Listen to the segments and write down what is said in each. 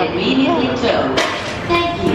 conveniently too. Thank you.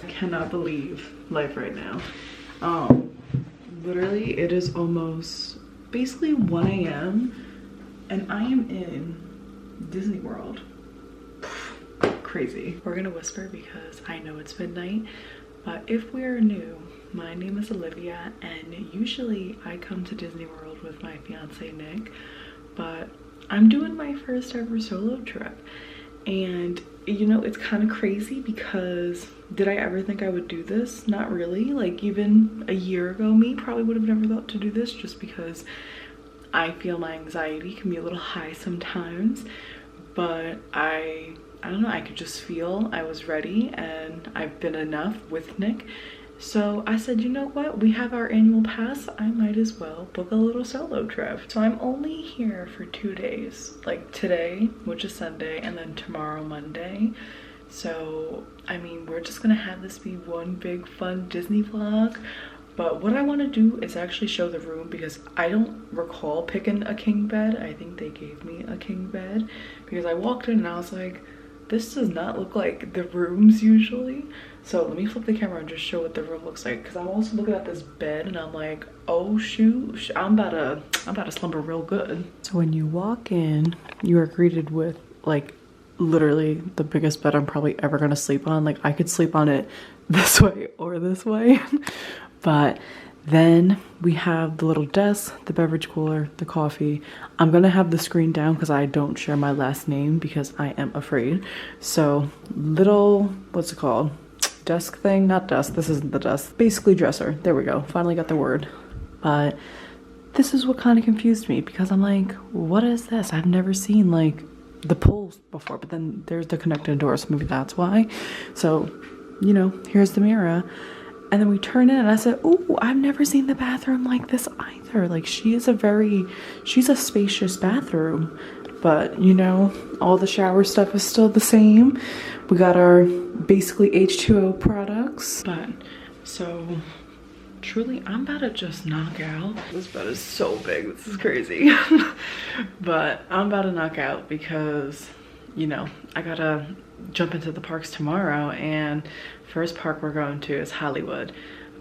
Cannot believe life right now. Literally it is almost basically 1 a.m. and I am in Disney World. Crazy. We're gonna whisper because I know it's midnight, but if we are new, my name is Olivia and usually I come to Disney World with my fiance Nick, but I'm doing my first ever solo trip. And you know, it's kind of crazy because did I ever think I would do this? Not really. Like even a year ago, me probably would have never thought to do this just because I feel my anxiety can be a little high sometimes. But I don't know, I could just feel I was ready and I've been enough with Nick. So I said, you know what? We have our annual pass. I might as well book a little solo trip. So I'm only here for 2 days, like today, which is Sunday, and then tomorrow, Monday. So, I mean, we're just gonna have this be one big fun Disney vlog. But what I want to do is actually show the room because I don't recall picking a king bed. I think they gave me a king bed because I walked in and I was like, this does not look like the rooms usually. So let me flip the camera and just show what the room looks like because I'm also looking at this bed and I'm like, oh shoot, I'm about to slumber real good. So when you walk in, you are greeted with like literally the biggest bed I'm probably ever gonna sleep on. Like I could sleep on it this way or this way. But then we have the little desk, the beverage cooler, the coffee. I'm gonna have the screen down because I don't share my last name because I am afraid. So little, what's it called? Desk thing? Not desk, this isn't the desk. Basically dresser, there we go, finally got the word. But this is what kind of confused me because I'm like, what is this? I've never seen like the pulls before, but then there's the connected door, so maybe that's why. So, you know, here's the mirror. And then we turn in and I said, oh, I've never seen the bathroom like this either. Like she's a spacious bathroom, but you know, all the shower stuff is still the same. We got our basically H2O products. But so truly, I'm about to just knock out. This bed is so big, this is crazy. But I'm about to knock out because, you know, I gotta jump into the parks tomorrow, and first park we're going to is Hollywood.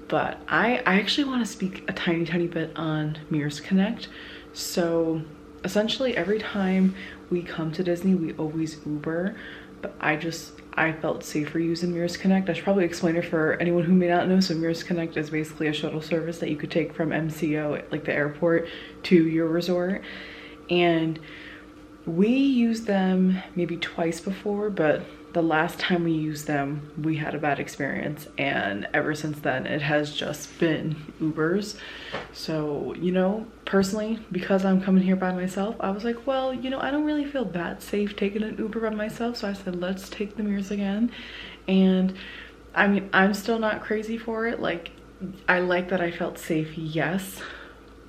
But I actually want to speak a tiny bit on Mirrors Connect. So essentially every time we come to Disney we always Uber, but I felt safer using Mirrors Connect. I should probably explain it for anyone who may not know. So Mirrors Connect is basically a shuttle service that you could take from MCO, like the airport, to your resort. And we used them maybe twice before, but the last time we used them, we had a bad experience. And ever since then, it has just been Ubers. So, you know, personally, because I'm coming here by myself, I was like, well, you know, I don't really feel that safe taking an Uber by myself. So I said, let's take the Mirrors again. And I mean, I'm still not crazy for it. Like, I like that I felt safe, yes,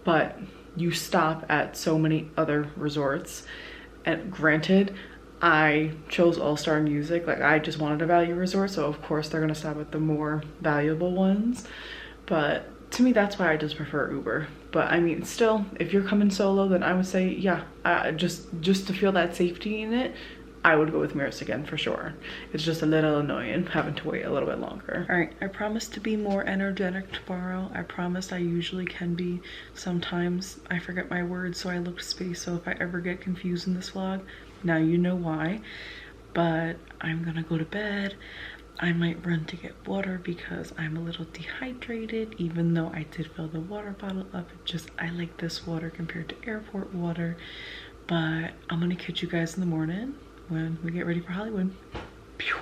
but you stop at so many other resorts. And granted, I chose All-Star Music. Like, I just wanted a value resort, so of course they're gonna stop at the more valuable ones. But to me, that's why I just prefer Uber. But I mean, still, if you're coming solo, then I would say, yeah, just to feel that safety in it, I would go with Mirrors again for sure. It's just a little annoying having to wait a little bit longer. All right, I promised to be more energetic tomorrow. I promised I usually can be. Sometimes I forget my words, so I look spaced. So if I ever get confused in this vlog, now you know why. but I'm gonna go to bed. I might run to get water because I'm a little dehydrated, even though I did fill the water bottle up. I like this water compared to airport water. But I'm gonna catch you guys in the morning when we get ready for Hollywood. Pew.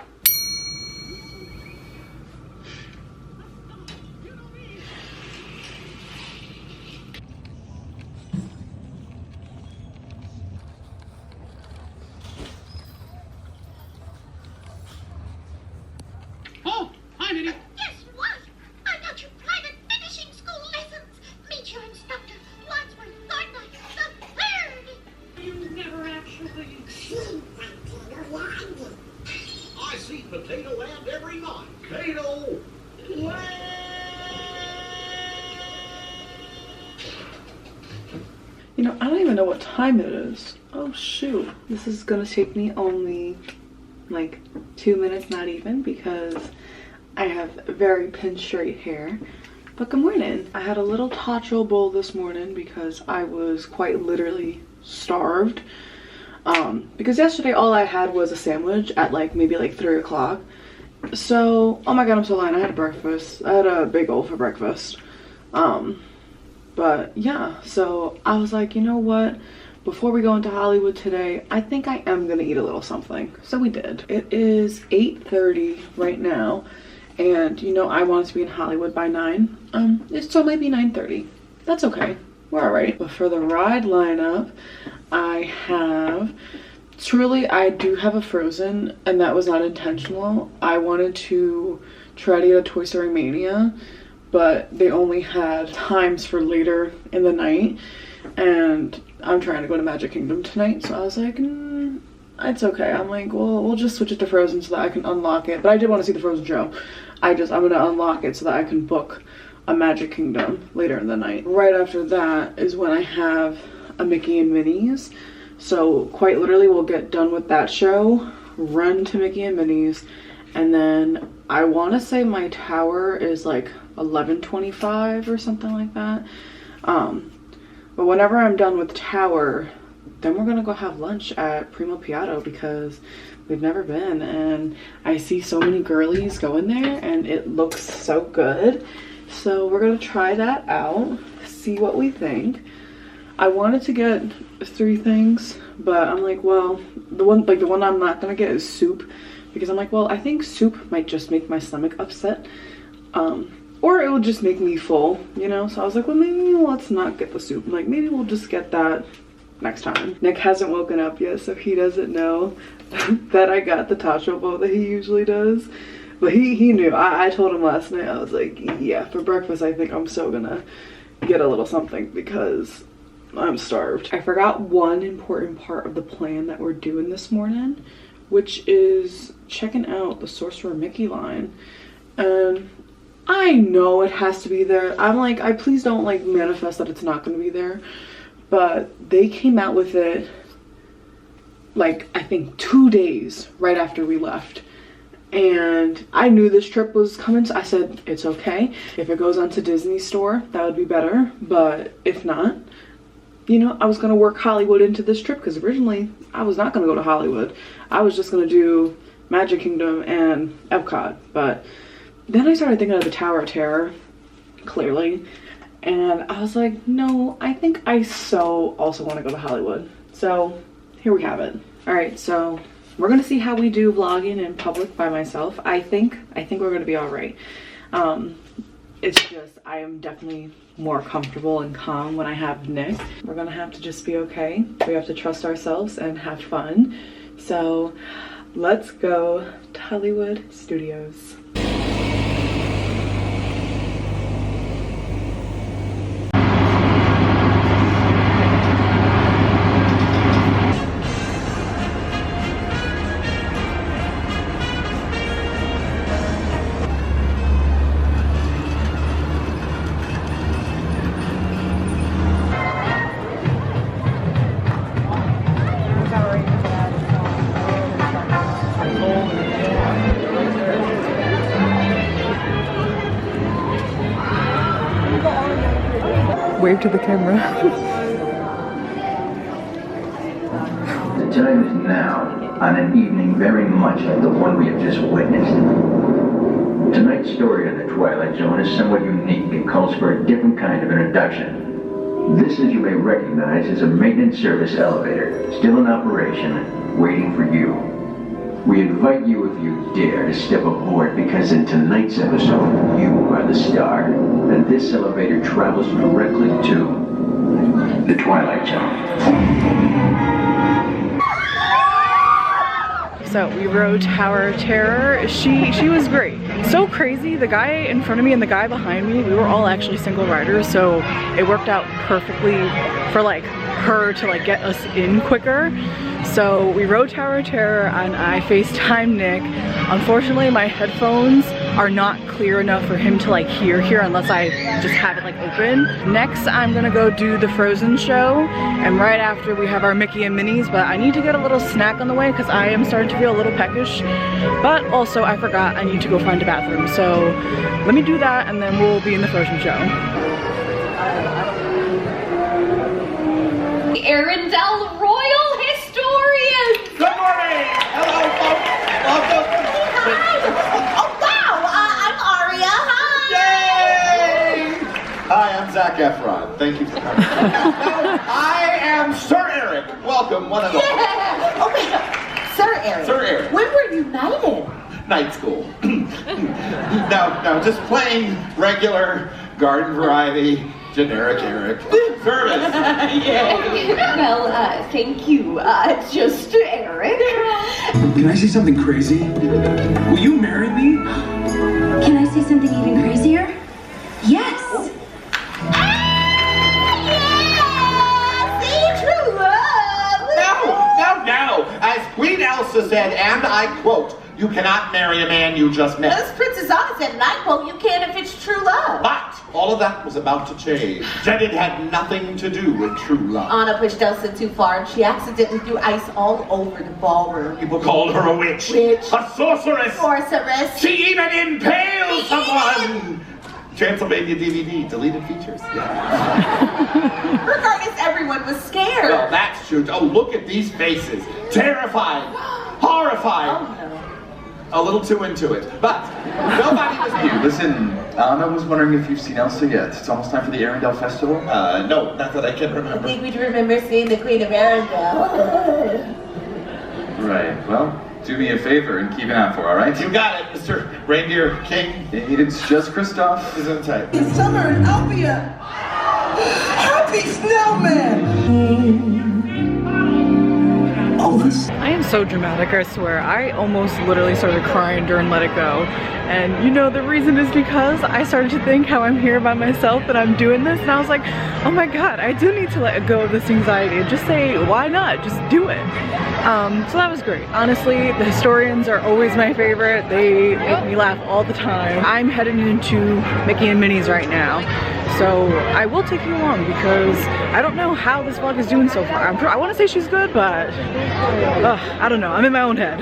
Oh, hi, Minnie. Guess what? I got you private finishing school lessons. Meet your instructor, Wadsworth Thornton the third. You never actually See Potato Land. I see Potato Land every night. Potato Land! You know, I don't even know what time it is. Oh shoot. This is gonna take me only like 2 minutes, not even, because I have very pin straight hair. But good morning. I had a little taco bowl this morning because I was quite literally starved. Because yesterday all I had was a sandwich at maybe 3 o'clock. So, oh my god, I'm so lying. I had breakfast. I had a bagel for breakfast. But yeah, so I was like, you know what? Before we go into Hollywood today, I think I am gonna eat a little something. So we did. It is 8:30 right now. And you know, I wanted to be in Hollywood by 9. It still might be 9:30. That's okay. We're alright. But for the ride lineup, I do have a Frozen, and that was not intentional. I wanted to try to get a Toy Story Mania, but they only had times for later in the night, and I'm trying to go to Magic Kingdom tonight, so I was like, it's okay. I'm like, well, we'll just switch it to Frozen so that I can unlock it. But I did want to see the Frozen show. I'm gonna unlock it so that I can book a Magic Kingdom later in the night. Right after that is when I have a Mickey and Minnie's. So quite literally we'll get done with that show, run to Mickey and Minnie's, and then I want to say my tower is 11:25 or something like that. But whenever I'm done with tower, then we're gonna go have lunch at Primo Piatto because we've never been, and I see so many girlies going there and it looks so good. So we're gonna try that out, see what we think. I wanted to get 3 things, but I'm like, well, the one I'm not gonna get is soup, because I'm like, well, I think soup might just make my stomach upset, or it will just make me full, you know. So I was like, well, maybe let's not get the soup. Like, maybe we'll just get that next time. Nick hasn't woken up yet, so he doesn't know that I got the taco bowl that he usually does. But he knew. I told him last night. I was like, yeah, for breakfast I think I'm still gonna get a little something because I'm starved. I forgot one important part of the plan that we're doing this morning, which is checking out the Sorcerer Mickey line. And I know it has to be there. I'm like, please don't manifest that it's not gonna be there. But they came out with it I think 2 days right after we left. And I knew this trip was coming, so I said, it's okay. If it goes onto Disney Store, that would be better. But if not, you know, I was gonna work Hollywood into this trip, because originally I was not gonna go to Hollywood. I was just gonna do Magic Kingdom and Epcot. But then I started thinking of the Tower of Terror, clearly. And I was like, no, I think I also want to go to Hollywood. So here we have it. All right, so we're gonna see how we do vlogging in public by myself. I think we're gonna be all right. It's just, I am definitely more comfortable and calm when I have Nick. We're gonna have to just be okay. We have to trust ourselves and have fun. So let's go to Hollywood Studios. Wave to the camera. The time is now on an evening very much like the one we have just witnessed. Tonight's story on the Twilight Zone is somewhat unique and calls for a different kind of introduction. This, as you may recognize, is a maintenance service elevator, still in operation, waiting for you. We invite you, if you dare, to step aboard, because in tonight's episode, you are the star, and this elevator travels directly to the Twilight Zone. So we rode Tower of Terror. She was great. So crazy. The guy in front of me and the guy behind me, we were all actually single riders, so it worked out perfectly for like her to like get us in quicker. So we rode Tower of Terror and I FaceTimed Nick. Unfortunately, my headphones are not clear enough for him to like hear unless I just have it like open. Next, I'm gonna go do the Frozen show, and right after we have our Mickey and Minnie's, but I need to get a little snack on the way because I am starting to feel a little peckish. But also I forgot I need to go find a bathroom. So let me do that and then we'll be in the Frozen show. The Arendelle Royal Historians! Good morning! Hello, folks! Welcome! Oh, wow! I'm Aria. Hi! Yay! Hi, I'm Zac Efron. Thank you for coming. I am Sir Eric. Welcome, one of the... Oh, wait. Sir Eric. Sir Eric. When were you knighted? Night school. No, just plain, regular, garden variety, generic Eric. Service. Well, thank you. Just Eric. Can I say something crazy? Will you marry me? Can I say something even crazier? Yes! No. As Queen Elsa said, and I quote, "You cannot marry a man you just met." As Princess Anna said, and I quote, "You can if it's true love." But all of that was about to change. And it had nothing to do with true love. Anna pushed Elsa too far and she accidentally threw ice all over the ballroom. People called her a witch. A sorceress. Sorceress. She even impaled someone. Transylvania DVD, deleted features. Yeah. Regardless, everyone was scared. Well, that's true. Oh, look at these faces. Terrified. Horrified. Oh, no. A little too into it. But nobody was new. Listen, Anna was wondering if you've seen Elsa yet. It's almost time for the Arendelle Festival. No, not that I can I remember. think we'd remember seeing the Queen of Arendelle. Right, well, do me a favor and keep an eye for, alright? You got it, Mr. Reindeer King. It's just Kristoff. Isn't tight. Summer in Alpia! Happy Snowman! I am so dramatic, I swear. I almost literally started crying during Let It Go. And you know, the reason is because I started to think how I'm here by myself and I'm doing this, and I was like, oh my god, I do need to let go of this anxiety and just say, why not? Just do it. So that was great. Honestly, the historians are always my favorite. They make me laugh all the time. I'm heading into Mickey and Minnie's right now. So I will take you along because I don't know how this vlog is doing so far. I want to say she's good, but I don't know. I'm in my own head.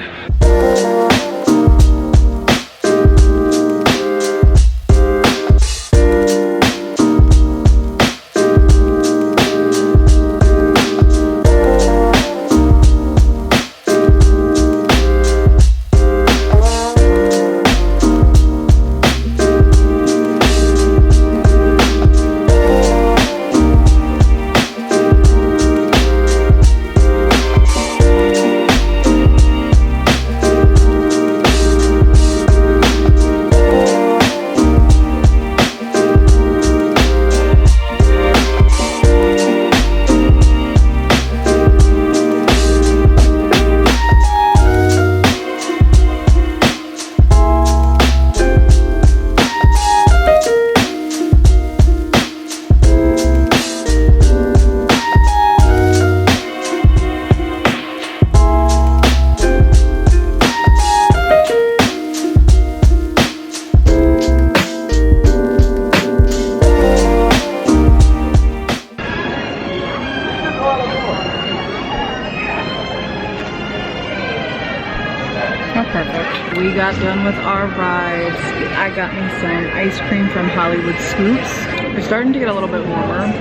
Perfect. We got done with our rides. I got me some ice cream from Hollywood Scoops. It's starting to get a little bit warmer.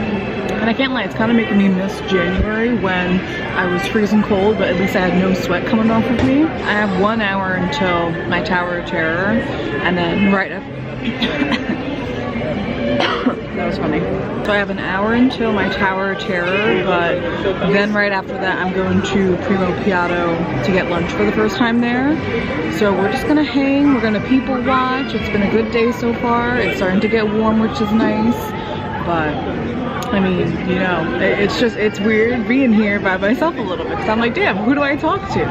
And I can't lie, it's kind of making me miss January when I was freezing cold, but at least I had no sweat coming off of me. I have 1 hour until my Tower of Terror, and then right up that was funny. So I have an hour until my Tower of Terror, but then right after that I'm going to Primo Piatto to get lunch for the first time there. So we're just gonna hang, we're gonna people watch. It's been a good day so far. It's starting to get warm, which is nice, but I mean, you know, it's weird being here by myself a little bit because I'm like, damn, who do I talk to?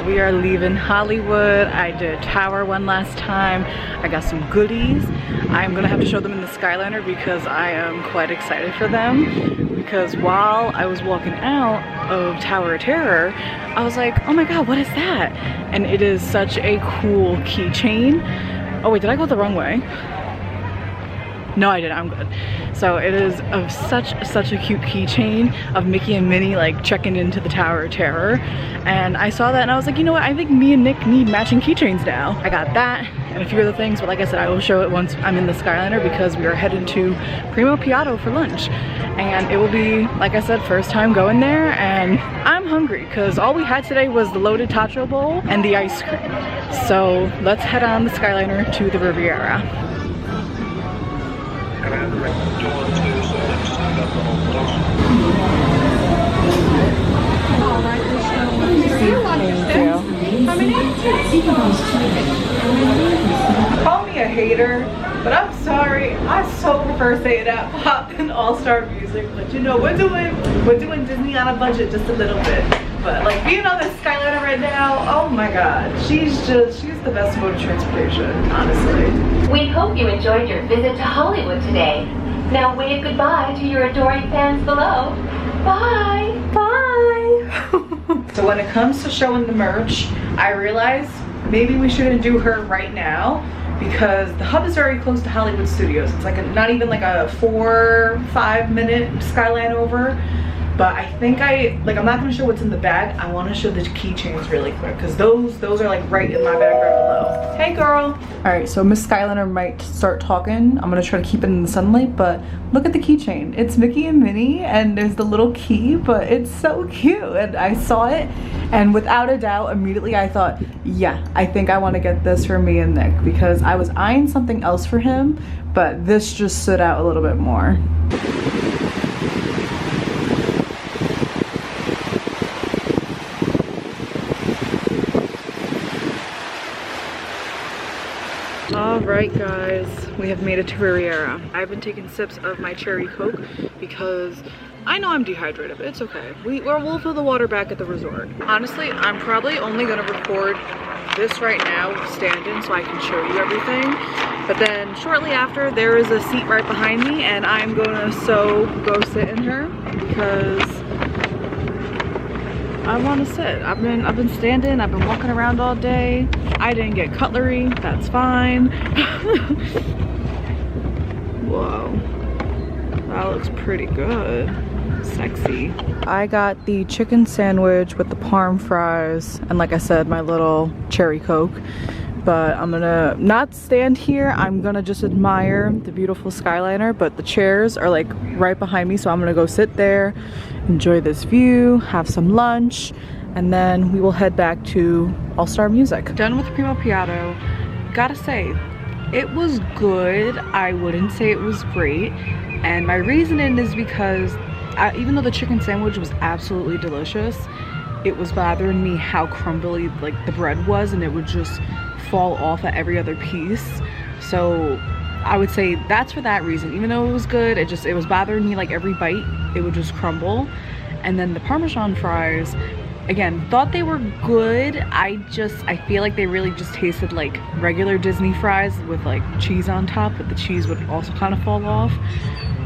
We are leaving Hollywood. I did Tower one last time. I got some goodies. I'm gonna have to show them in the Skyliner because I am quite excited for them. Because while I was walking out of Tower of Terror, I was like, oh my god, what is that? And it is such a cool keychain. Oh wait, did I go the wrong way? No, I didn't. I'm good. So it is of such a cute keychain of Mickey and Minnie like checking into the Tower of Terror, and I saw that and I was like, you know what? I think me and Nick need matching keychains now. I got that and a few other things, but like I said, I will show it once I'm in the Skyliner because we are headed to Primo Piatto for lunch, and it will be, like I said, first time going there, and I'm hungry because all we had today was the loaded taco bowl and the ice cream. So let's head on the Skyliner to the Riviera. Call me a hater, but I'm sorry. I so prefer Say It Out Pop than All-Star Music. But you know, we're doing Disney on a budget just a little bit. But like being on this Skyliner right now, oh my god, she's the best mode of transportation, honestly. We hope you enjoyed your visit to Hollywood today. Now wave goodbye to your adoring fans below. Bye! Bye! So when it comes to showing the merch, I realized maybe we shouldn't do her right now because the hub is very close to Hollywood Studios. It's like not even like a 4-5 minute skyline over. But I think I'm not gonna show what's in the bag. I wanna show the keychains really quick because those are like right in my bag right below. Hey girl. All right, so Miss Skyliner might start talking. I'm gonna try to keep it in the sunlight, but look at the keychain. It's Mickey and Minnie and there's the little key, but it's so cute. And I saw it and without a doubt, immediately I thought, yeah, I think I wanna get this for me and Nick because I was eyeing something else for him, but this just stood out a little bit more. Alright guys, we have made it to Riviera. I've been taking sips of my cherry Coke because I know I'm dehydrated, but it's okay. We'll fill the water back at the resort. Honestly, I'm probably only gonna record this right now stand-in so I can show you everything. But then shortly after, there is a seat right behind me and I'm gonna go sit in her because I want to sit. I've been standing, I've been walking around all day. I didn't get cutlery, that's fine. Whoa, that looks pretty good. Sexy. I got the chicken sandwich with the parm fries and like I said, my little cherry Coke. But I'm gonna not stand here, I'm gonna just admire the beautiful Skyliner, but the chairs are like right behind me, so I'm gonna go sit there, enjoy this view, have some lunch, and then we will head back to All-Star Music. Done with Primo Piatto. Gotta say, it was good. I wouldn't say it was great, and my reasoning is because even though the chicken sandwich was absolutely delicious, it was bothering me how crumbly like the bread was, and it would just fall off at every other piece. So I would say that's for that reason. Even though it was good, it was bothering me like every bite it would just crumble. And then the Parmesan fries, again, thought they were good. I feel like they really just tasted like regular Disney fries with like cheese on top, but the cheese would also kind of fall off.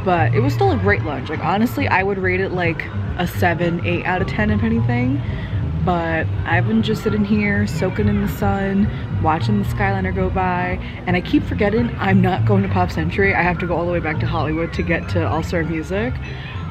But it was still a great lunch. Like honestly, I would rate it like a 7-8 out of 10 if anything. But I've been just sitting here soaking in the sun, watching the Skyliner go by, and I keep forgetting I'm not going to Pop Century. I have to go all the way back to Hollywood to get to All-Star Music.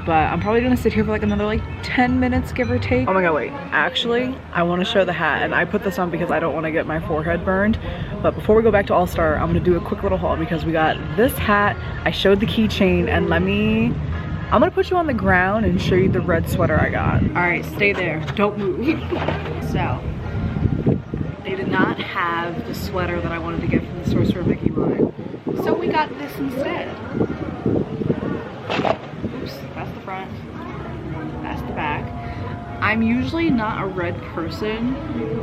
but I'm probably gonna sit here for like another like 10 minutes, give or take. Oh my god, wait, actually I want to show the hat, and I put this on because I don't want to get my forehead burned. But before we go back to All Star, I'm gonna do a quick little haul because we got this hat, I showed the keychain, and I'm gonna put you on the ground and show you the red sweater I got. All right, stay there, don't move. So they did not have the sweater that I wanted to get from the Sorcerer Mickey line, so we got this instead. Oops, that's the front, that's the back. I'm usually not a red person,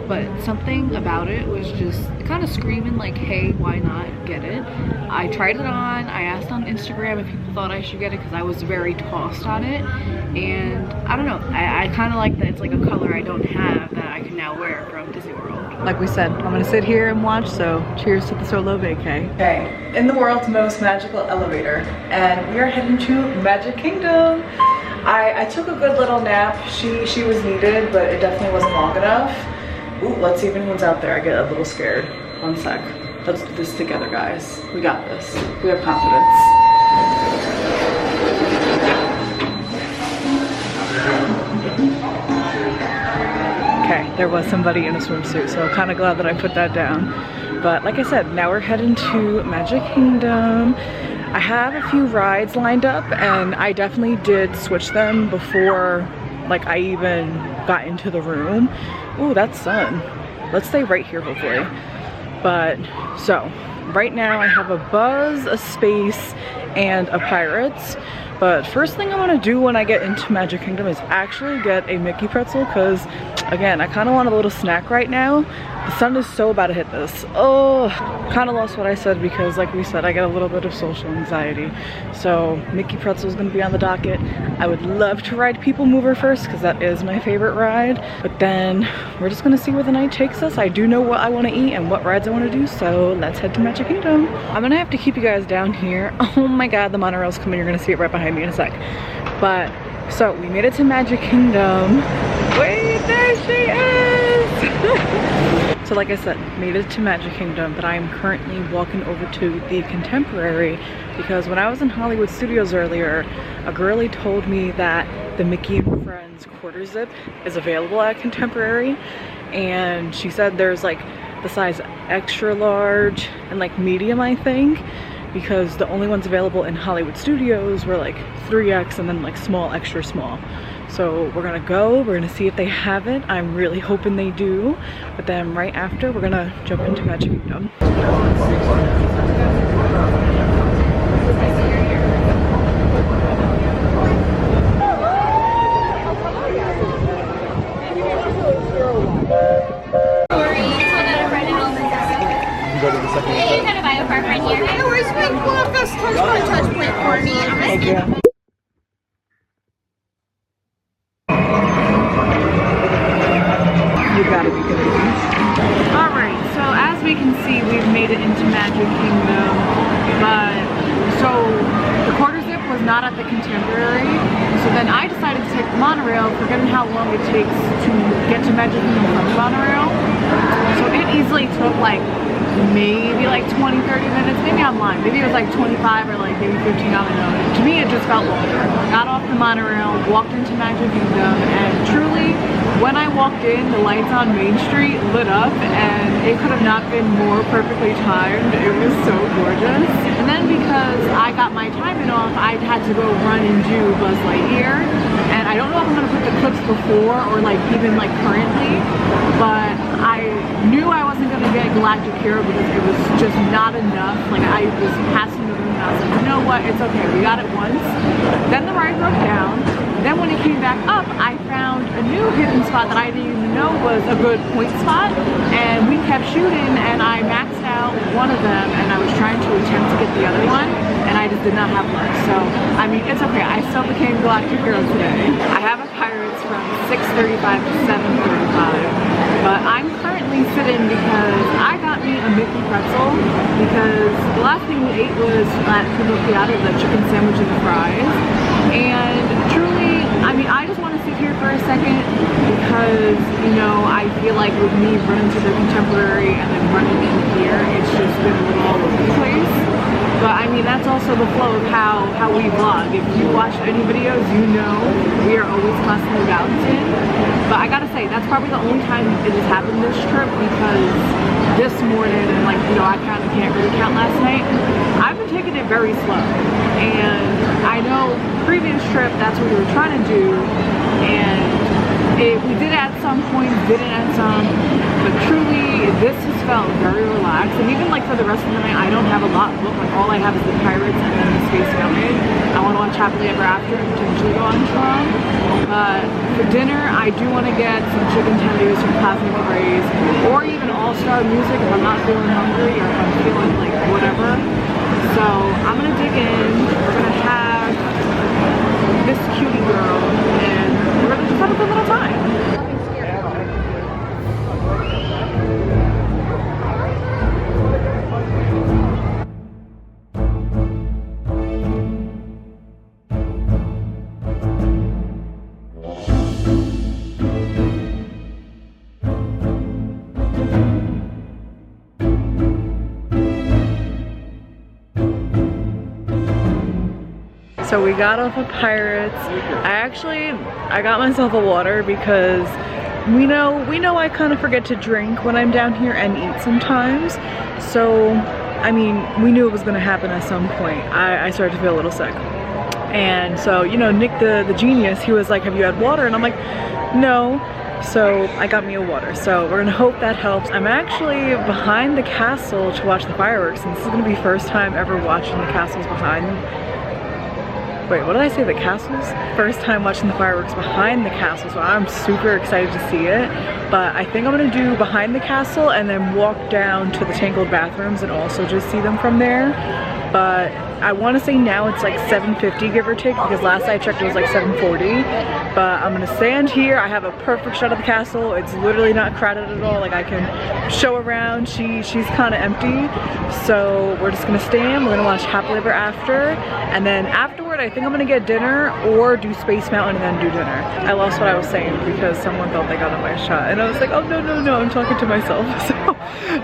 but something about it was just kind of screaming like, hey, why not get it? I tried it on, I asked on Instagram if people thought I should get it because I was very tossed on it, and I don't know, I kind of like that it's like a color I don't have that I can now wear from Disney World. Like we said, I'm gonna sit here and watch, so cheers to the solo vacay. Okay, in the world's most magical elevator, and we are heading to Magic Kingdom. I took a good little nap. She was needed, but it definitely wasn't long enough. Ooh, let's see if anyone's out there. I get a little scared. One sec. Let's do this together, guys. We got this. We have confidence. Okay, there was somebody in a swimsuit, so I'm kind of glad that I put that down. But like I said, now we're heading to Magic Kingdom. I have a few rides lined up, and I definitely did switch them before like I even got into the room. Ooh, that's sun. Let's stay right here hopefully. But so right now I have a Buzz, a Space, and a Pirates. But first thing I want to do when I get into Magic Kingdom is actually get a Mickey pretzel, because again, I kind of want a little snack right now. The sun is so about to hit this. Oh, kind of lost what I said because like we said, I get a little bit of social anxiety. So Mickey pretzel is going to be on the docket. I would love to ride People Mover first because that is my favorite ride. But then we're just going to see where the night takes us. I do know what I want to eat and what rides I want to do. So let's head to Magic Kingdom. I'm going to have to keep you guys down here. Oh my god, the monorail's coming. You're going to see it right behind me in a sec. But so we made it to Magic Kingdom. Wait, there she is! So like I said, made it to Magic Kingdom, but I am currently walking over to the Contemporary because when I was in Hollywood Studios earlier, a girlie told me that the Mickey and Friends quarter zip is available at Contemporary, and she said there's like the size extra large and like medium, I think, because the only ones available in Hollywood Studios were like 3X and then like small, extra small. So we're gonna go, we're gonna see if they have it. I'm really hoping they do. But then right after, we're gonna jump into Magic Kingdom. Go to the second one. You kind of buy a car right here. I always make one best touch point for me. Thank you. You gotta be kidding me. Alright, so as we can see, we've made it into Magic Kingdom, but so the quarter zip was not at the Contemporary, so then I decided to take the monorail, forgetting how long it takes to get to Magic Kingdom from the monorail. So it easily took like maybe like 20-30 minutes, maybe I'm lying, maybe it was like 25 or like maybe 15, I don't know. To me it just felt longer. Got off the monorail, walked into Magic Kingdom, and truly when I walked in, the lights on Main Street lit up and it could have not been more perfectly timed. It was so gorgeous. And then because I got my timing off, I had to go run and do Buzz Lightyear, and I don't know if I'm gonna put the clips before or like even like currently, but I knew I wasn't gonna get Galactic Hero because it was just not enough. Like I was passing the room and I was like, you know what, it's okay, we got it once. Then the ride broke down. Then when it came back up, I found a new hidden spot that I didn't even know was a good point spot, and we kept shooting and I maxed out one of them and I was trying to attempt to get the other one and I just did not have luck. So I mean, it's okay, I still became Galactic Hero today. I have a Pirates from 6:35 to 7:35, but I'm currently sitting because I got me a Mickey pretzel because the last thing we ate was at Kubo Piata, the chicken sandwich and the fries, and truly, I mean, I just want to sit here for a second because, you know, I feel like with me running to the Contemporary and then running in here, it's just been a little all over the place. But I mean, that's also the flow of how we vlog. If you watched any videos, you know we are always constantly balancing. But I gotta say, that's probably the only time it has happened this trip, because this morning, and like, you know, I kind of can't really count last night, I've been taking it very slow. And I know previous trip, that's what we were trying to do, and we did at some points, didn't at some, but truly this has felt very relaxed. And even like for the rest of the night, I don't have a lot booked. Like all I have is the Pirates and then the Space Mountain. I want to watch Happily Ever After and potentially go on Tron. But for dinner, I do want to get some chicken tendies from Cosmic Craze, or even All-Star Music if I'm not feeling hungry or if I'm feeling like whatever. So I'm gonna dig in. We're gonna have this cutie girl, and we're gonna just have a good little time. So we got off of Pirates. I got myself a water because we know I kind of forget to drink when I'm down here and eat sometimes. So, I mean, we knew it was gonna happen at some point. I started to feel a little sick. And so, you know, Nick the genius, he was like, have you had water? And I'm like, no. So I got me a water. So we're gonna hope that helps. I'm actually behind the castle to watch the fireworks, and this is gonna be first time ever watching the castles behind. Wait, what did I say? The castles? First time watching the fireworks behind the castle, so I'm super excited to see it. But I think I'm gonna do behind the castle and then walk down to the Tangled bathrooms and also just see them from there. But I want to say now it's like 7:50 give or take, because last I checked it was like 7:40. But I'm gonna stand here. I have a perfect shot of the castle. It's literally not crowded at all. Like I can show around. She's kind of empty. So we're just gonna stand. We're gonna watch Happily Ever After, and then afterward I think I'm gonna get dinner or do Space Mountain and then do dinner. I lost what I was saying because someone thought they got on my shot, and I was like, oh no, I'm talking to myself. So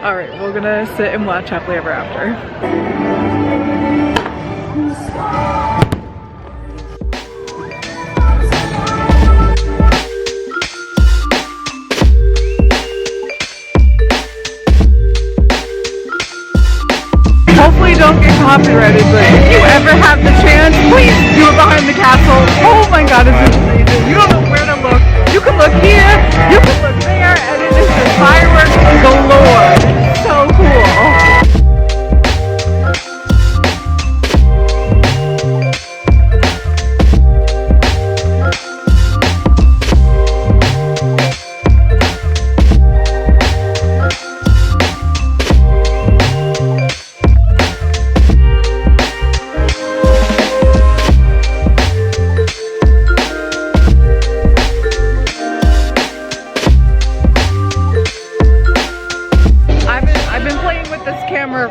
all right, we're gonna sit and watch Happily Ever After. Hopefully don't get copyrighted, but if you ever have the chance, please do it behind the castle. Oh my god, it's amazing. You don't know where to look. You can look here, you can look there, and it is just fireworks galore. It's so cool.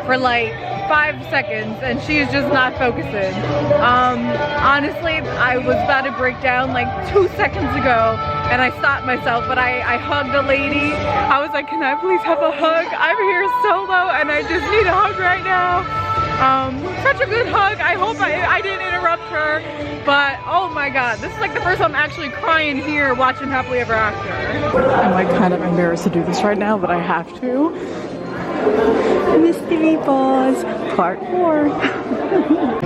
For like 5 seconds and she's just not focusing. Honestly, I was about to break down like 2 seconds ago and I stopped myself, but I hugged a lady. I was like, can I please have a hug? I'm here solo and I just need a hug right now. Such a good hug. I hope I didn't interrupt her, but oh my god, this is like the first time I'm actually crying here watching Happily Ever After. I'm like kind of embarrassed to do this right now, but I have to. Mystery Balls Part 4.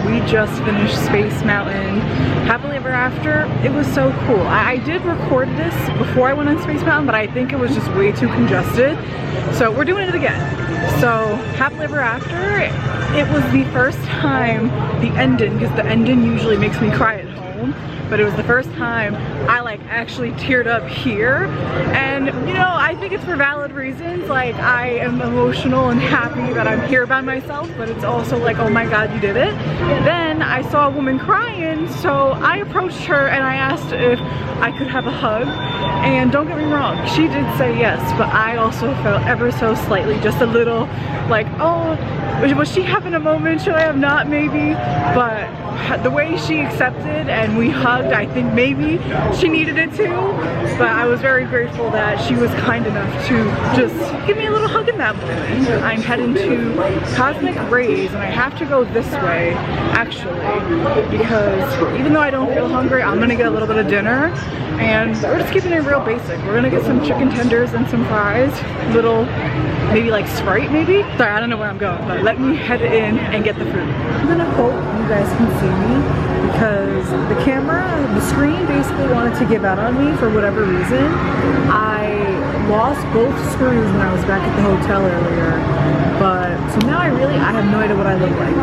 We just finished Space Mountain. Happily Ever After, it was so cool. I did record this before I went on Space Mountain, but I think it was just way too congested. So we're doing it again. So Happily Ever After, it was the first time the ending, because the ending usually makes me cry at home, but it was the first time I like actually teared up here. And you know, I think it's for valid reasons. Like I am emotional and happy that I'm here by myself, but it's also like, oh my god, you did it. Then I saw a woman crying, so I approached her and I asked if I could have a hug. And don't get me wrong, she did say yes, but I also felt ever so slightly, just a little like, oh, was she having a moment? Should I have not? Maybe. But the way she accepted and we hugged, I think maybe she needed it too. But I was very grateful that she was kind enough to just give me a little hug in that moment. I'm heading to Cosmic Rays and I have to go this way actually, because even though I don't feel hungry, I'm gonna get a little bit of dinner. And we're just keeping it real basic. We're gonna get some chicken tenders and some fries, little maybe like Sprite maybe. Sorry, I don't know where I'm going, but let me head in and get the food. I'm gonna hope you guys can see me because the camera, the screen basically wanted to give out on me for whatever reason. I lost both screws when I was back at the hotel earlier, but so now I have no idea what I look like.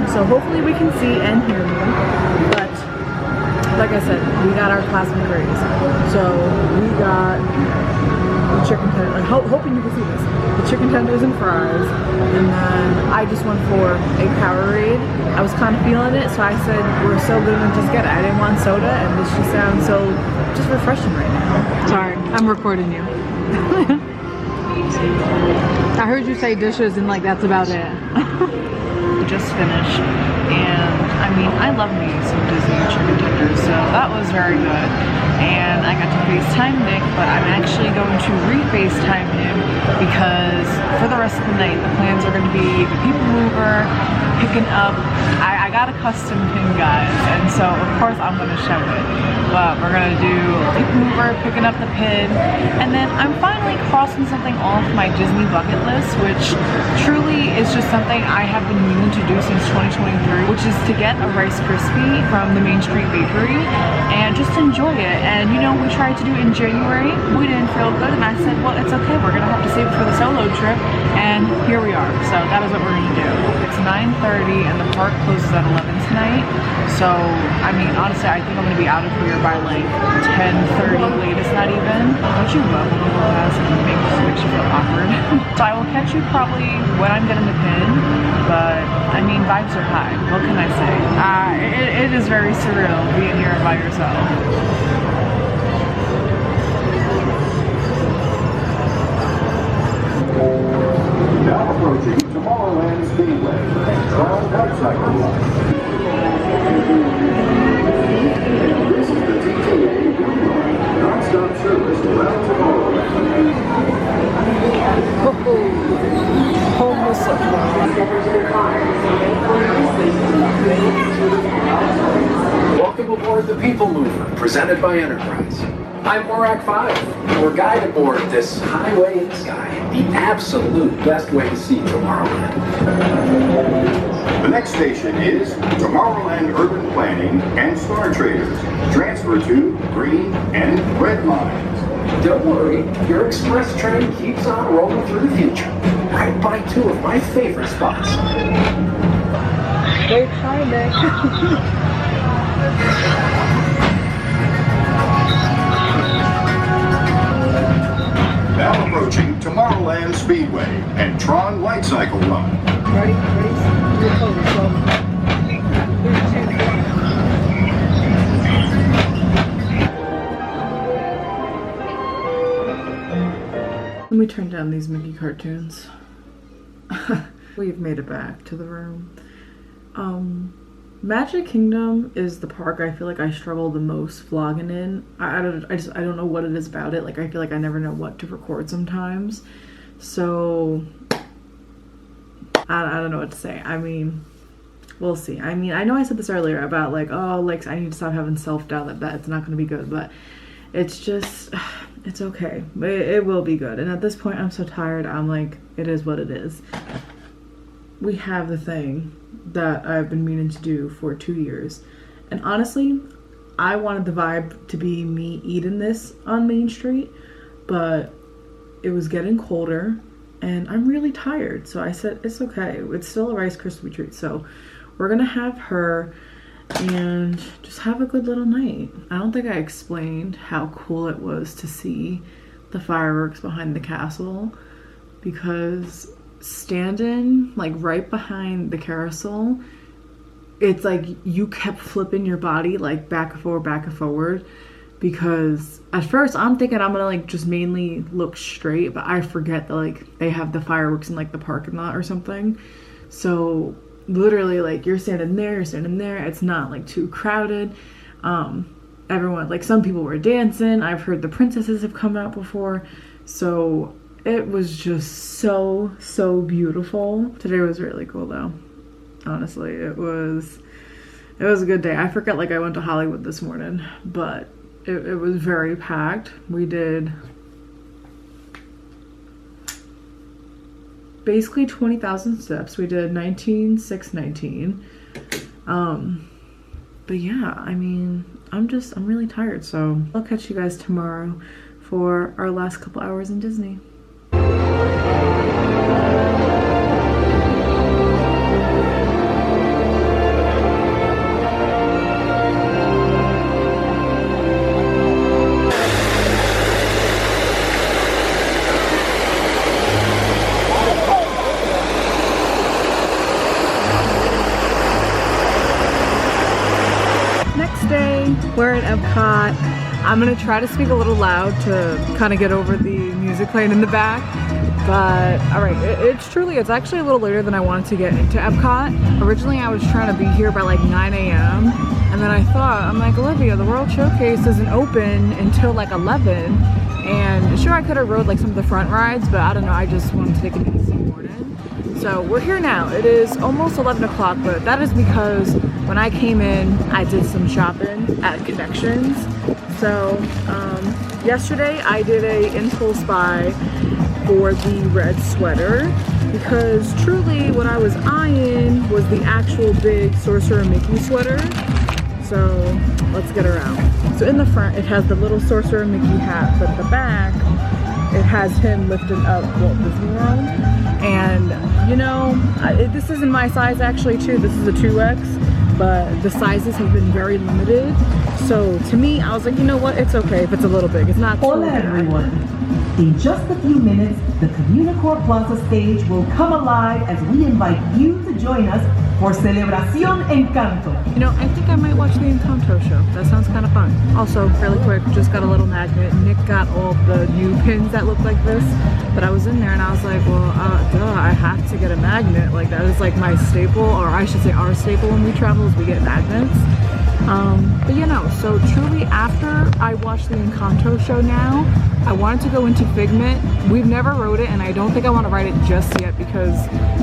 So hopefully we can see and hear me, but like I said, we got our Cosmic Rays. So we got the chicken tenders, like hoping you can see this. The chicken tenders and fries. And then I just went for a Powerade. I was kind of feeling it, so I said, we're so good and just get it. I didn't want soda, and this just sounds so just refreshing right now. Sorry, I'm recording you. I heard you say dishes and like that's about it. Just finished, and I mean, I love me some Disney chicken tenders, so that was very good. And I got to FaceTime Nick, but I'm actually going to re-FaceTime him because for the rest of the night, the plans are going to be the people mover, picking up. I got a custom pin, guys, and so of course I'm going to show it. But we're going to do people mover, picking up the pin, and then I'm finally crossing something off my Disney bucket list, which truly is just something I have been meaning to do since 2023, which is to get a Rice Krispie from the Main Street Bakery and just enjoy it. And you know, we tried to do it in January, we didn't feel good, and I said, well, it's okay, we're gonna have to save it for the solo trip, and here we are. So that is what we're gonna do. It's 9:30 and the park closes at 11 tonight, so I mean, honestly, I think I'm gonna be out of here by like 10:30 latest, not even. Don't you love when people ask and it makes you feel awkward? So I will catch you probably when I'm getting the pin, but I mean, vibes are high. What can I say? It is very surreal being here by yourself. Now approaching Tomorrowland Speedway and Tron Motorcycle Run. This is the TTA non-stop service around Tomorrowland. Welcome aboard the People Mover, presented by Enterprise. I'm Morak 5, your guide aboard this highway in the sky, the absolute best way to see Tomorrowland. The next station is Tomorrowland Urban Planning and Star Traders. Transfer to green and red lines. Don't worry, your express train keeps on rolling through the future, right by two of my favorite spots. Wait, hi, Nick. Now approaching Tomorrowland Speedway and Tron Light Cycle Run. Ready? Let me turn down these Mickey cartoons. We've made it back to the room. Magic Kingdom is the park I feel like I struggle the most vlogging in. I don't know what it is about it. Like, I feel like I never know what to record sometimes. So I don't know what to say. I mean, we'll see. I mean, I know I said this earlier about like, oh, like I need to stop having self-doubt that it's not going to be good, but it's just, it's okay. It will be good. And at this point, I'm so tired. I'm like, it is what it is. We have the thing that I've been meaning to do for 2 years. And honestly, I wanted the vibe to be me eating this on Main Street, but it was getting colder and I'm really tired. So I said, it's okay. It's still a Rice Krispie treat. So we're gonna have her and just have a good little night. I don't think I explained how cool it was to see the fireworks behind the castle, because standing like right behind the carousel, it's like you kept flipping your body like back and forward, because at first I'm thinking I'm gonna like just mainly look straight, but I forget that like they have the fireworks in like the parking lot or something. So literally like you're standing there, it's not like too crowded. Everyone, like some people were dancing. I've heard the princesses have come out before. So it was just so beautiful. Today was really cool though. Honestly, it was a good day. I forgot like I went to Hollywood this morning, but it was very packed. We did basically 20,000 steps. We did 19,619. But yeah, I mean, I'm really tired, so I'll catch you guys tomorrow for our last couple hours in Disney. We're at Epcot. I'm gonna try to speak a little loud to kind of get over the music playing in the back. But all right, it's actually a little later than I wanted to get into Epcot. Originally I was trying to be here by like 9 a.m. and then I'm like, Olivia, the World Showcase isn't open until like 11. And sure, I could have rode like some of the front rides, but I don't know, I just wanted to take an easy morning. So we're here now. It is almost 11 o'clock, but that is because when I came in, I did some shopping at Connections. So yesterday I did a impulse buy for the red sweater because truly what I was eyeing was the actual big Sorcerer Mickey sweater. So let's get her out. So in the front it has the little Sorcerer Mickey hat, but the back it has him lifting up Walt Disney World. And you know, this isn't my size actually too. This is a 2X, but the sizes have been very limited. So to me, I was like, you know what? It's okay if it's a little big. It's not too Hola everyone. In just a few minutes, the Communicorp Plaza stage will come alive as we invite you to join us for Celebración Encanto. You know, I think I might watch the Encanto show. That sounds kind of fun. Also, really quick, just got a little magnet. Nick got all the new pins that look like this, but I was in there and I was like, well, duh, I have to get a magnet. Like that is like my staple, or I should say our staple when we travel is we get magnets. But you know, so truly after I watched the Encanto show now, I wanted to go into Figment. We've never rode it and I don't think I want to ride it just yet because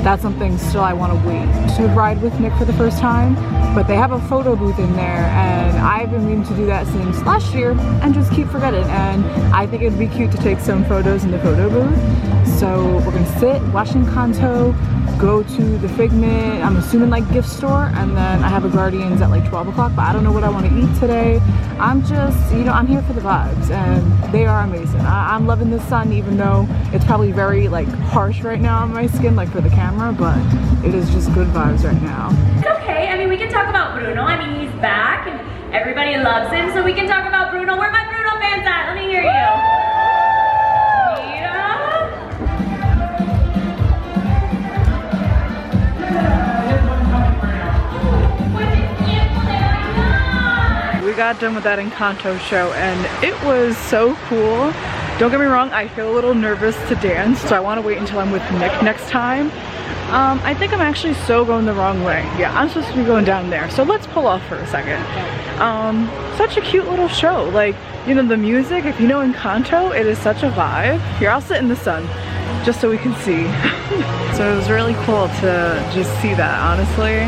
that's something still I want to wait to ride with Nick for the first time. But they have a photo booth in there and I've been meaning to do that since last year and just keep forgetting. And I think it'd be cute to take some photos in the photo booth. So we're gonna sit, watch Encanto, go to the Figment, I'm assuming like gift store, and then I have a Guardians at like 12 o'clock, but I don't know what I want to eat today. I'm just, you know, I'm here for the vibes and they are amazing. I'm loving the sun, even though it's probably very like harsh right now on my skin, like for the camera, but it is just good vibes right now. It's okay, I mean, we can talk about Bruno. I mean, he's back and everybody loves him, so we can talk about Bruno. Where are my Bruno fans at? Let me hear you. We got done with that Encanto show and it was so cool. Don't get me wrong, I feel a little nervous to dance, so I want to wait until I'm with Nick next time. I think I'm actually so going the wrong way. Yeah, I'm supposed to be going down there, so let's pull off for a second. Such a cute little show. Like, you know, the music, if you know Encanto, it is such a vibe. Here, I'll sit in the sun just so we can see. So it was really cool to just see that, honestly.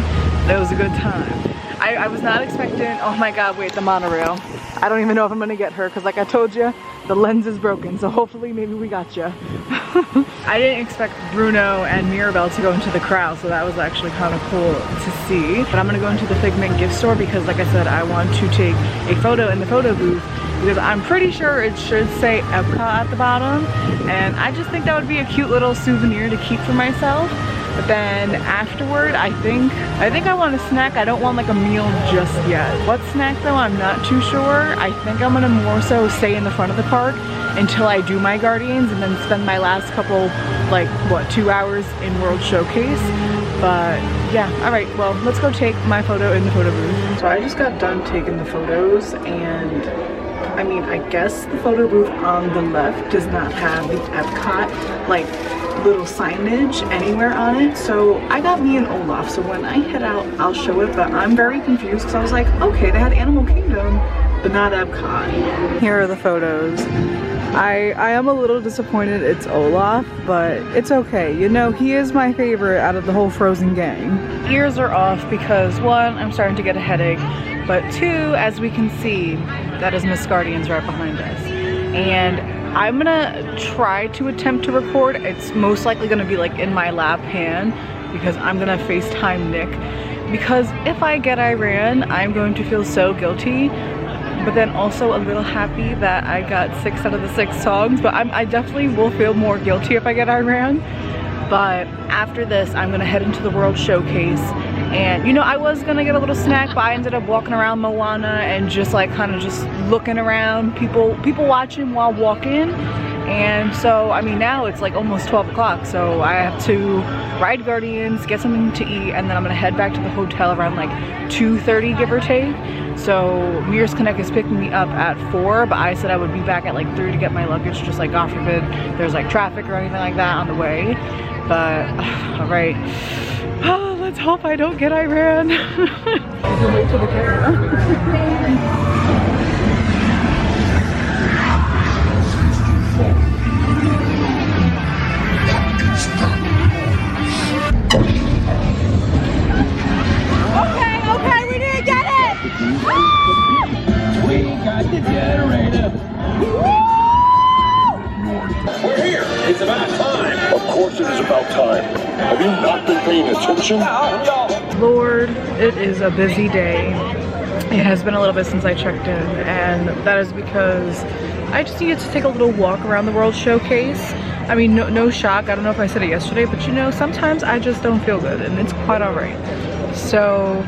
It was a good time. I was not expecting, oh my god, wait, the monorail. I don't even know if I'm gonna get her because like I told you, the lens is broken, so hopefully maybe we got you. I didn't expect Bruno and Mirabelle to go into the crowd, so that was actually kind of cool to see. But I'm gonna go into the Figment gift store because like I said, I want to take a photo in the photo booth because I'm pretty sure it should say Epcot at the bottom, and I just think that would be a cute little souvenir to keep for myself. But then afterward, I think I want a snack. I don't want like a meal just yet. What snack though, I'm not too sure. I think I'm gonna more so stay in the front of the park until I do my Guardians and then spend my last couple, like what, 2 hours in World Showcase. But yeah, all right, well, let's go take my photo in the photo booth. So I just got done taking the photos and I mean, I guess the photo booth on the left does not have the Epcot like little signage anywhere on it, so I got me an Olaf, so when I head out I'll show it, but I'm very confused because I was like, okay, they had Animal Kingdom but not Epcot. Here are the photos. I am a little disappointed it's Olaf, but it's okay. You know, he is my favorite out of the whole Frozen gang. Ears are off because one, I'm starting to get a headache, but two, as we can see, that is Miss Guardians right behind us. And I'm gonna try to attempt to record. It's most likely gonna be like in my lap hand because I'm gonna FaceTime Nick. Because if I get Iran, I'm going to feel so guilty, but then also a little happy that I got 6 out of the 6 songs. But I definitely will feel more guilty if I get Iran. But after this, I'm gonna head into the World Showcase. And you know, I was gonna get a little snack, but I ended up walking around Moana and just like kind of just looking around, people watching while walking. And so, I mean, now it's like almost 12 o'clock, so I have to ride Guardians, get something to eat, and then I'm gonna head back to the hotel around like 2:30, give or take. So Mears Connect is picking me up at 4, but I said I would be back at like 3 to get my luggage, just like God forbid there's like traffic or anything like that on the way. But all right, let's hope I don't get Iran. Wait till the camera. Okay, we didn't get it! We got the generator! We're here! It's about time! Of course it is about time. Have you not been paying attention? Lord, it is a busy day. It has been a little bit since I checked in, and that is because I just needed to take a little walk around the World Showcase. I mean, no shock, I don't know if I said it yesterday, but you know, sometimes I just don't feel good, and it's quite alright. So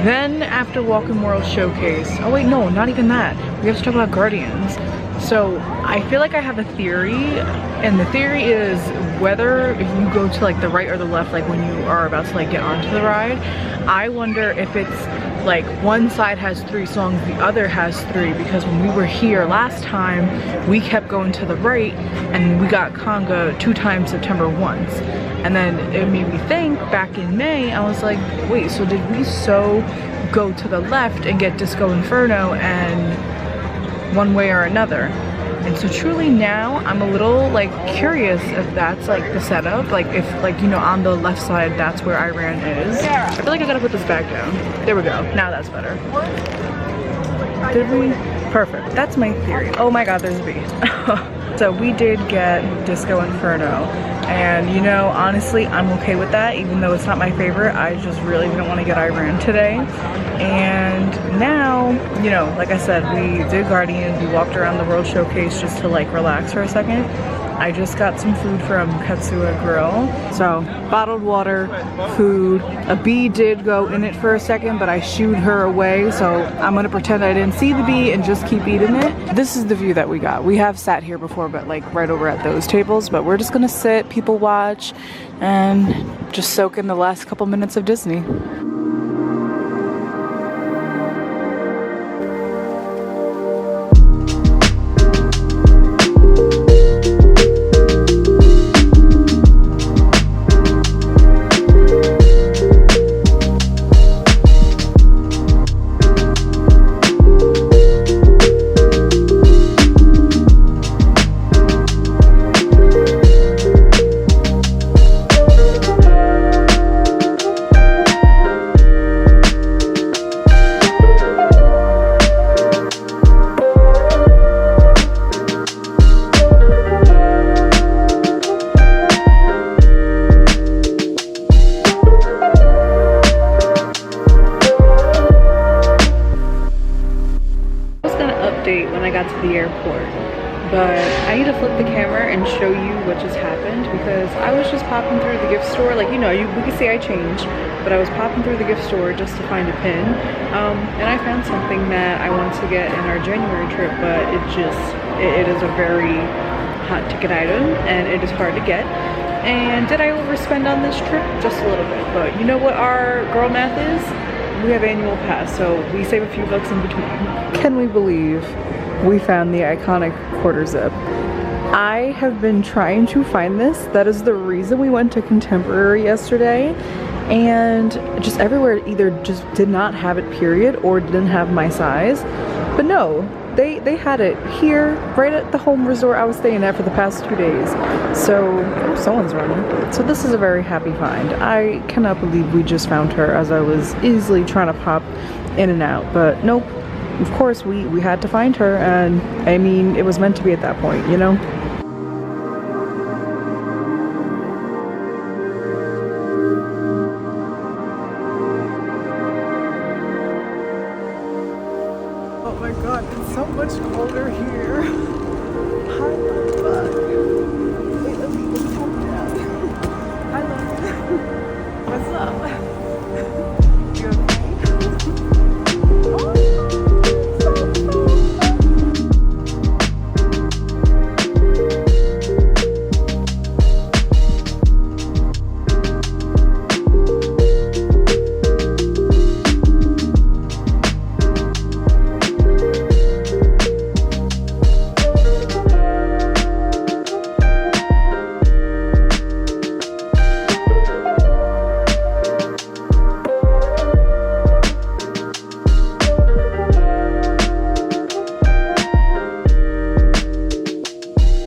then after walking World Showcase, oh wait, no, not even that. We have to talk about Guardians. So I feel like I have a theory, and the theory is whether if you go to like the right or the left, like when you are about to like get onto the ride, I wonder if it's like one side has 3 songs, the other has 3, because when we were here last time, we kept going to the right and we got Conga 2 times September once. And then it made me think, back in May, I was like, wait, so did we go to the left and get Disco Inferno and one way or another? And so truly now I'm a little like curious if that's like the setup, like if like, you know, on the left side that's where Iran is. I feel like I gotta put this back down. There we go, now that's better. Did we? Perfect, that's my theory. Oh my god, there's a bee. So we did get Disco Inferno, and you know, honestly, I'm okay with that, even though it's not my favorite. I just really didn't want to get Iran today. And now, you know, like I said, we did Guardians, we walked around the World Showcase just to like relax for a second. I just got some food from Katsua Grill. So, bottled water, food. A bee did go in it for a second, but I shooed her away, so I'm gonna pretend I didn't see the bee and just keep eating it. This is the view that we got. We have sat here before, but like right over at those tables, but we're just gonna sit, people watch, and just soak in the last couple minutes of Disney. When I got to the airport, but I need to flip the camera and show you what just happened, because I was just popping through the gift store, like, you know, we can see I changed, but I was popping through the gift store just to find a pin, and I found something that I wanted to get in our January trip, but it is a very hot ticket item and it is hard to get. And did I overspend on this trip? Just a little bit, but you know what our girl math is? We have annual pass, so we save a few bucks in between. Can we believe we found the iconic quarter zip. I have been trying to find this. That is the reason we went to Contemporary yesterday, and just everywhere either just did not have it, period, or didn't have my size. But no, they had it here right at the home resort I was staying at for the past 2 days. So oh, someone's running. So this is a very happy find. I cannot believe we just found her as I was easily trying to pop in and out, but nope. Of course we had to find her, and I mean, it was meant to be at that point, you know? Oh my god, it's so much colder here. How the fuck?